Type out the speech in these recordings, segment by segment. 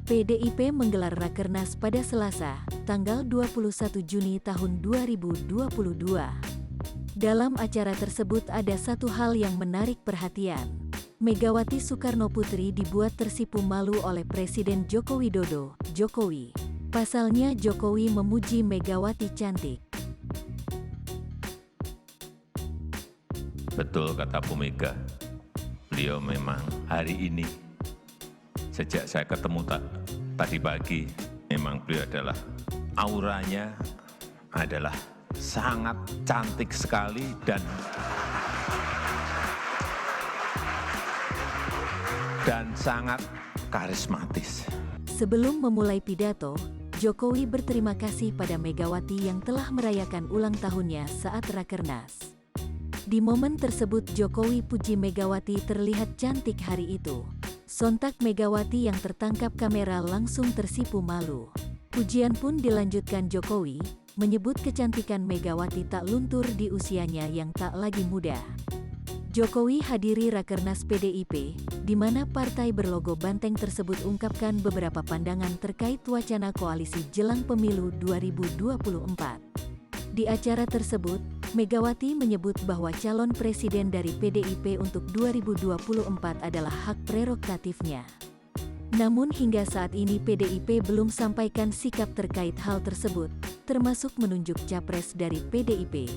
PDIP menggelar Rakernas pada Selasa, tanggal 21 Juni tahun 2022. Dalam acara tersebut ada satu hal yang menarik perhatian. Megawati Soekarnoputri dibuat tersipu malu oleh Presiden Joko Widodo, Jokowi. Pasalnya Jokowi memuji Megawati cantik. Betul kata Bu Mega, beliau memang hari ini, sejak saya ketemu tadi pagi, memang beliau adalah, auranya adalah sangat cantik sekali dan sangat karismatis. Sebelum memulai pidato, Jokowi berterima kasih pada Megawati yang telah merayakan ulang tahunnya saat Rakernas. Di momen tersebut Jokowi puji Megawati terlihat cantik hari itu. Sontak Megawati yang tertangkap kamera langsung tersipu malu. Pujian pun dilanjutkan Jokowi, menyebut kecantikan Megawati tak luntur di usianya yang tak lagi muda. Jokowi hadiri Rakernas PDIP, di mana partai berlogo banteng tersebut ungkapkan beberapa pandangan terkait wacana koalisi jelang pemilu 2024. Di acara tersebut, Megawati menyebut bahwa calon presiden dari PDIP untuk 2024 adalah hak prerogatifnya. Namun hingga saat ini PDIP belum sampaikan sikap terkait hal tersebut, termasuk menunjuk capres dari PDIP.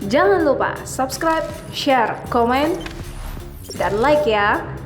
Jangan lupa subscribe, share, komen, dan like ya!